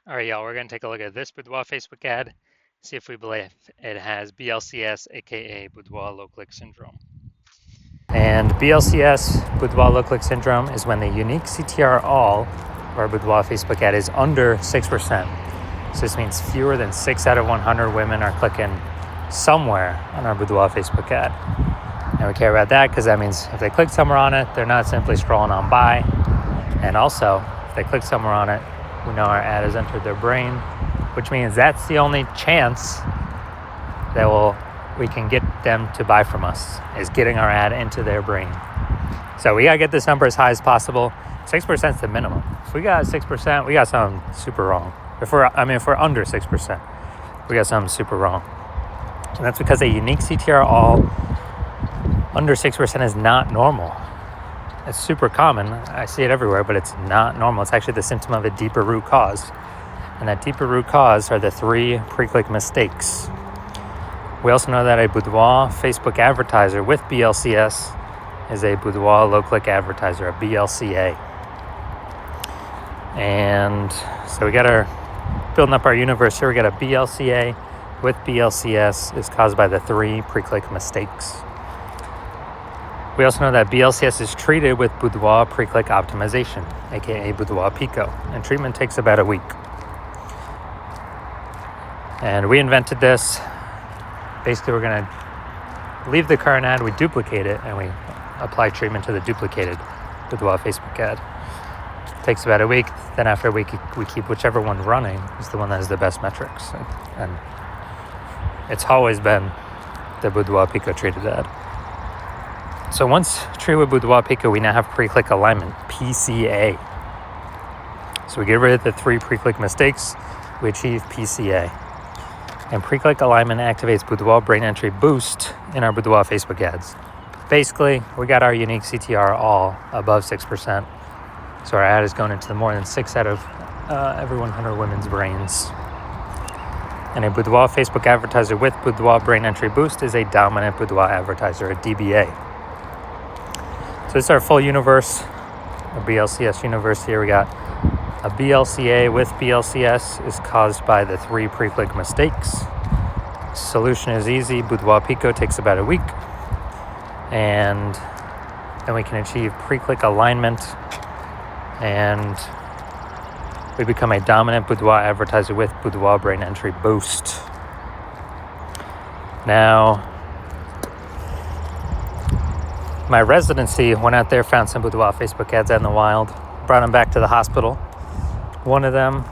All right, y'all, we're going to take a look at this Boudoir Facebook ad, see if we believe it has BLCS, aka Boudoir low click syndrome. And BLCS, Boudoir low click syndrome, is when the unique CTR all of our Boudoir Facebook ad is under 6%. So this means fewer than 6 out of 100 women are clicking somewhere on our Boudoir Facebook ad. And we care about that because that means if they click somewhere on it, they're not simply scrolling on by. And also, if they click somewhere on it, we know our ad has entered their brain, which means that's the only chance that we can get them to buy from us, is getting our ad into their brain. So we gotta get this number as high as possible. 6% is the minimum. If we got 6%, we got something super wrong. If we're under 6%, we got something super wrong. And that's because a unique CTR all under 6% is not normal. It's super common. I see it everywhere, but it's not normal. It's actually the symptom of a deeper root cause. And that deeper root cause are the 3 pre-click mistakes. We also know that a Boudoir Facebook advertiser with BLCS is a Boudoir low-click advertiser, a BLCA. And so we got building up our universe here. We got a BLCA with BLCS is caused by the 3 pre-click mistakes. We also know that BLCS is treated with Boudoir pre-click optimization, aka Boudoir Pico, and treatment takes about a week. And we invented this. Basically, we're going to leave the current ad, we duplicate it, and we apply treatment to the duplicated Boudoir Facebook ad. Takes about a week. Then after a week, we keep whichever one running is the one that has the best metrics. And it's always been the Boudoir Pico treated ad. So once treated with Boudoir Pico, we now have pre-click alignment, PCA. So we get rid of the 3 pre-click mistakes, we achieve PCA. And pre-click alignment activates Boudoir brain entry boost in our Boudoir Facebook ads. Basically, we got our unique CTR all above 6%. So our ad is going into more than 6 out of every 100 women's brains. And a Boudoir Facebook advertiser with Boudoir brain entry boost is a dominant Boudoir advertiser, a DBA. So this is our full universe, a BLCS universe here. We got a BLCA with BLCS is caused by the 3 pre-click mistakes. Solution is easy. Boudoir Pico takes about a week. And then we can achieve pre-click alignment. And we become a dominant Boudoir advertiser with Boudoir brain entry boost. Now, my residency went out there, found some Boudoir Facebook ads out in the wild, brought them back to the hospital. One of them,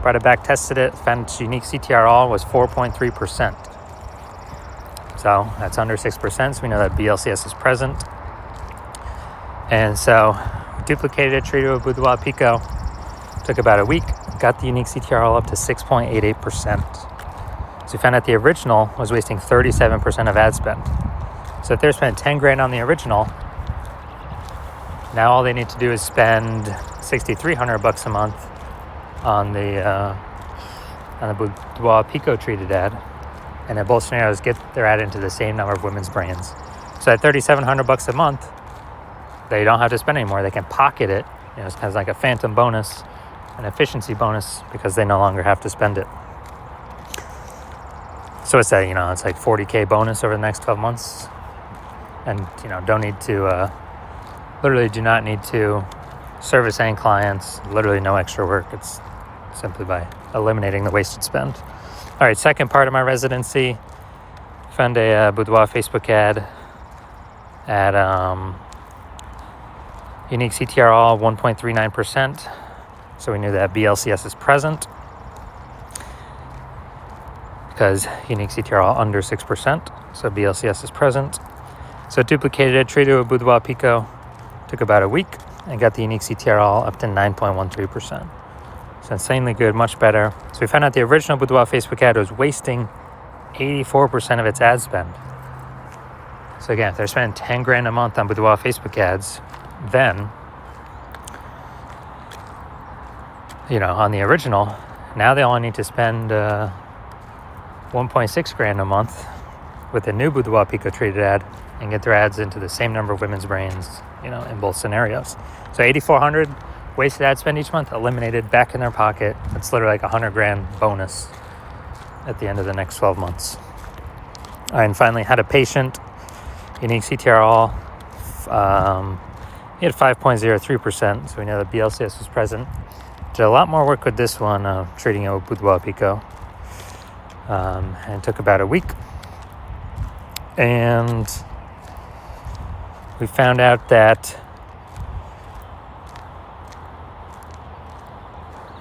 brought it back, tested it, found its unique CTR all was 4.3%. So that's under 6%, so we know that BLCS is present. And so we duplicated it, treated it with Boudoir Pico, took about a week, got the unique CTR all up to 6.88%. So we found out the original was wasting 37% of ad spend. So if they're spending 10 grand on the original, now all they need to do is spend $6,300 a month on the Boudoir Pico treated ad, and in both scenarios get their ad into the same number of women's brains. So at $3,700 a month, they don't have to spend anymore. They can pocket it. It's kind of like a phantom bonus, an efficiency bonus, because they no longer have to spend it. So it's it's like $40K bonus over the next 12 months. And, don't need to, literally do not need to service any clients, literally no extra work. It's simply by eliminating the wasted spend. All right, second part of my residency, found a Boudoir Facebook ad at unique CTR all 1.39%. So we knew that BLCS is present because unique CTR all under 6%. So BLCS is present. So duplicated it, treated it with Boudoir Pico, took about a week, and got the unique CTR all up to 9.13%. So insanely good, much better. So we found out the original Boudoir Facebook ad was wasting 84% of its ad spend. So again, if they're spending 10 grand a month on Boudoir Facebook ads, then, on the original, now they only need to spend 1.6 grand a month with the new Boudoir Pico treated ad and get their ads into the same number of women's brains, in both scenarios. So $8,400 wasted ad spend each month, eliminated, back in their pocket. It's literally like $100,000 bonus at the end of the next 12 months. All right, and finally, had a patient, unique CTRL. He had 5.03%, so we know that BLCS was present. Did a lot more work with this one, treating it with Boudoir Pico. And it took about a week. And we found out that,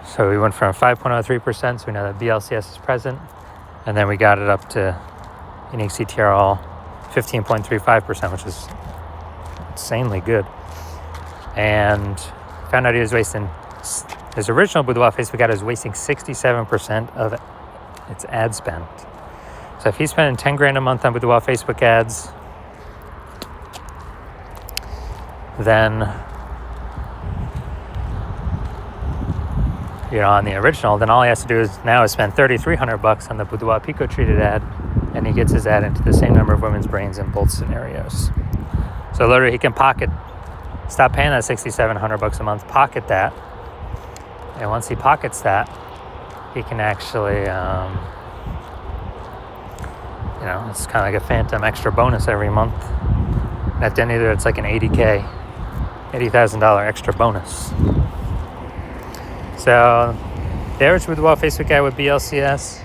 so we went from 5.03%, so we know that BLCS is present. And then we got it up to unique CTRL 15.35%, which is insanely good. And found out he was wasting, his original Boudoir Facebook ad was wasting 67% of its ad spend. So if he's spending $10,000 a month on Boudoir Facebook ads, then, on the original, then all he has to do is spend $3,300 on the Boudoir Pico treated ad, and he gets his ad into the same number of women's brains in both scenarios. So literally he can stop paying that $6,700 a month, pocket that, and once he pockets that, he can actually, it's kind of like a phantom extra bonus every month. And at the end of it, it's like an $80,000 extra bonus. So the average Boudoir Facebook ad with BLCS,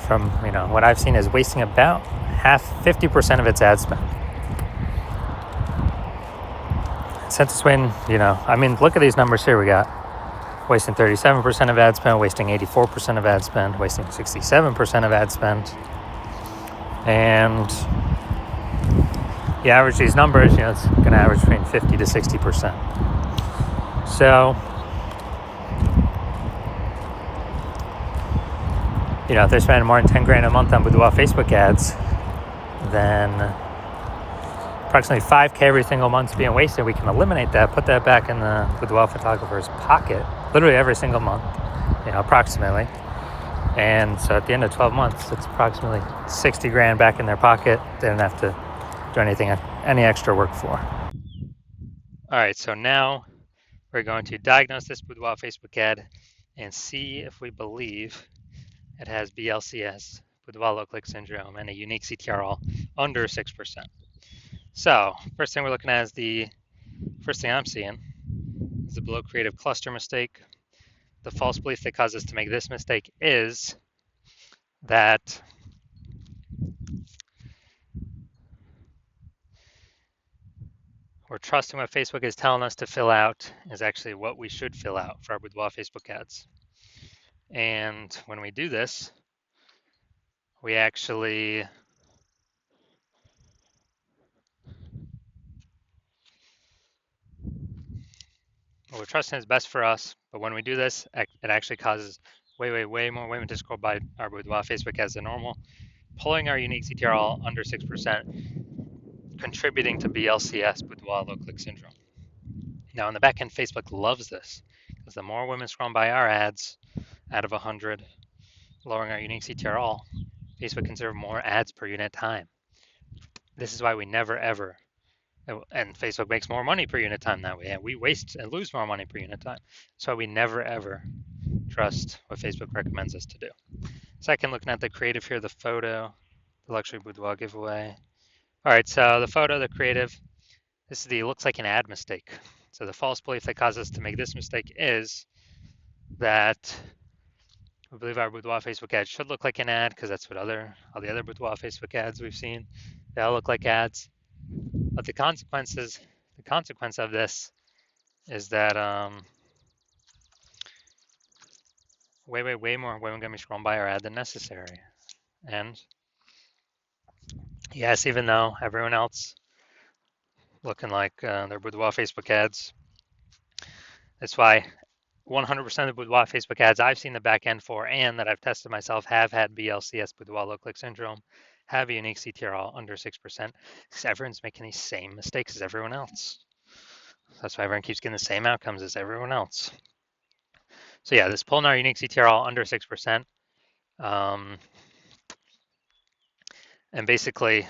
from what I've seen, is wasting about 50% of its ad spend. Since it's when, look at these numbers here. We got wasting 37% of ad spend, wasting 84% of ad spend, wasting 67% of ad spend. And you average these numbers, it's going to average between 50 to 60%. So, if they're spending more than $10,000 a month on Boudoir Facebook ads, then approximately $5,000 every single month's being wasted. We can eliminate that, put that back in the Boudoir photographer's pocket, literally every single month, approximately. And so at the end of 12 months, it's approximately $60,000 back in their pocket. They don't have to do any extra work for. All right, so now we're going to diagnose this Boudoir Facebook ad and see if we believe it has BLCS, Boudoir low click syndrome, and a unique CTRL under 6%. So first thing we're looking at is first thing I'm seeing is the below creative cluster mistake. The false belief that causes us to make this mistake is that we're trusting what Facebook is telling us to fill out is actually what we should fill out for our Boudoir Facebook ads. And when we do this, we actually we're trusting is best for us, but when we do this, it actually causes way more women to scroll by our Boudoir Facebook ads than normal, pulling our unique CTRL under 6%, contributing to BLCS, Boudoir low click syndrome. Now, in the back end, Facebook loves this because the more women scroll by our ads out of 100, lowering our unique CTRL, Facebook can serve more ads per unit time. This is why we never ever, and Facebook makes more money per unit time that way, and we waste and lose more money per unit time. That's why we never ever trust what Facebook recommends us to do. Second, looking at the creative here, the photo, the luxury boudoir giveaway. All right, so the photo, the creative, this is the looks like an ad mistake. So the false belief that causes us to make this mistake is that we believe our boudoir Facebook ad should look like an ad because that's what all the other boudoir Facebook ads we've seen, they all look like ads. But the consequence of this is that way more women gonna be scrolling by our ad than necessary. And yes, even though everyone else looking like their boudoir Facebook ads, that's why 100% of the boudoir Facebook ads I've seen the back end for and that I've tested myself have had BLCS, boudoir low click syndrome, have a unique CTRL under 6%, because everyone's making these same mistakes as everyone else. That's why everyone keeps getting the same outcomes as everyone else. So yeah, this pulling our unique CTRL under 6%, and basically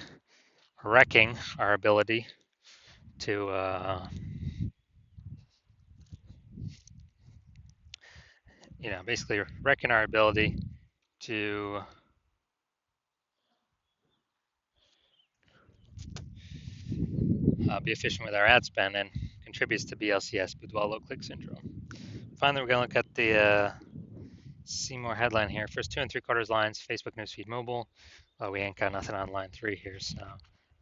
wrecking our ability to basically wrecking our ability to be efficient with our ad spend and contributes to BLCS, Boudoir low click syndrome. Finally, we're going to look at the see more headline here. First 2 3/4 lines, Facebook newsfeed mobile. We ain't got nothing on line 3 here. So,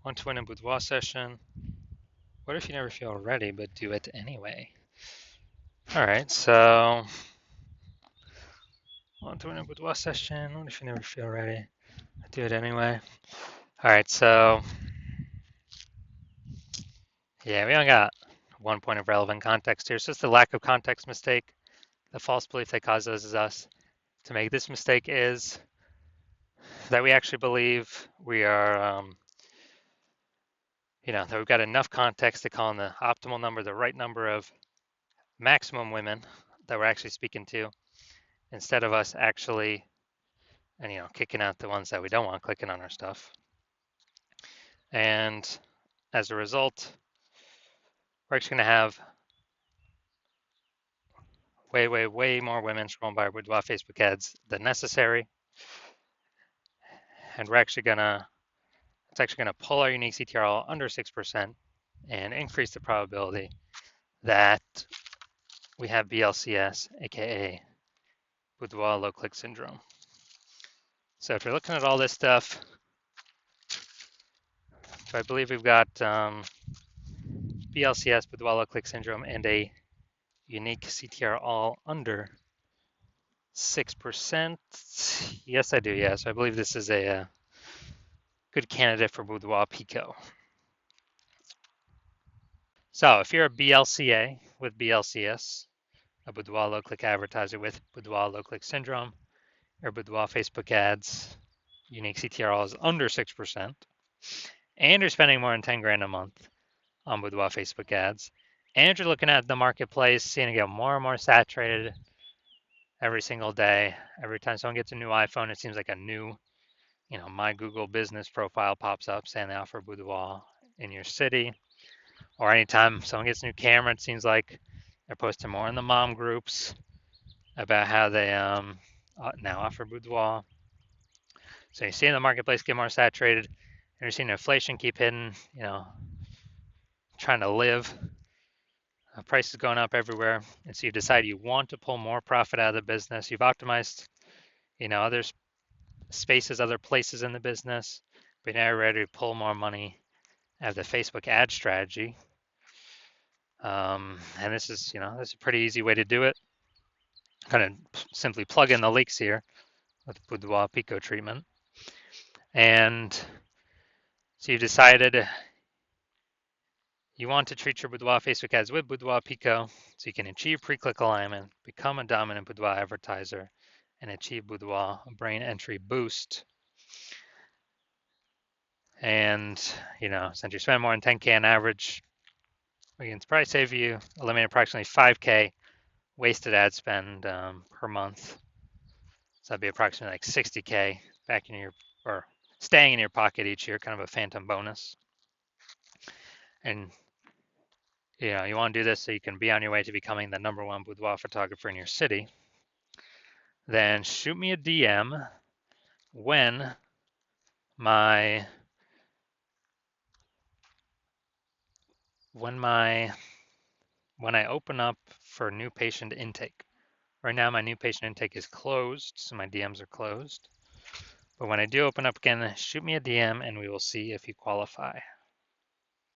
want to win a Boudoir session. What if you never feel ready but do it anyway? All right, so want to win a Boudoir session. What if you never feel ready? Do it anyway. All right, so yeah, we only got 1 point of relevant context here. It's just the lack of context mistake. The false belief that causes us to make this mistake is that we actually believe we are, that we've got enough context to call in the optimal number, the right number of maximum women that we're actually speaking to, instead of us actually, and kicking out the ones that we don't want clicking on our stuff. And as a result, we're actually going to have way, way, way more women scrolling by our Boudoir Facebook ads than necessary. And it's actually gonna pull our unique CTRL under 6% and increase the probability that we have BLCS, aka Boudoir low click syndrome. So if you're looking at all this stuff, so I believe we've got BLCS, Boudoir low click syndrome, and a unique CTR all under 6%. Yes, I do. Yeah, so I believe this is a good candidate for Boudoir Pico. So if you're a BLCA with BLCS, a Boudoir low click advertiser with Boudoir low click syndrome, or Boudoir Facebook ads, unique CTRL is under 6%, and you're spending more than 10 grand a month on Boudoir Facebook ads, and you're looking at the marketplace, seeing it get more and more saturated every single day. Every time someone gets a new iPhone, it seems like a new, my Google business profile pops up saying they offer Boudoir in your city. Or anytime someone gets a new camera, it seems like they're posting more in the mom groups about how they now offer Boudoir. So you're seeing the marketplace get more saturated, and you're seeing inflation keep hitting, trying to live. Prices going up everywhere, and so you decide you want to pull more profit out of the business. You've optimized, other spaces, other places in the business, but now you're ready to pull more money out of the Facebook ad strategy. And this is a pretty easy way to do it. Kind of simply plug in the leaks here with Boudoir Pico treatment. And so you decided you want to treat your Boudoir Facebook ads with Boudoir Pico so you can achieve pre-click alignment, become a dominant Boudoir advertiser, and achieve Boudoir brain entry boost. And, since you spend more than 10K on average, we can probably save you, eliminate approximately 5K wasted ad spend per month. So that'd be approximately like 60K back in or staying in your pocket each year, kind of a phantom bonus. And you want to do this so you can be on your way to becoming the #1 boudoir photographer in your city. Then shoot me a DM when I open up for new patient intake. Right now my new patient intake is closed, so my DMs are closed. But when I do open up again, shoot me a DM and we will see if you qualify.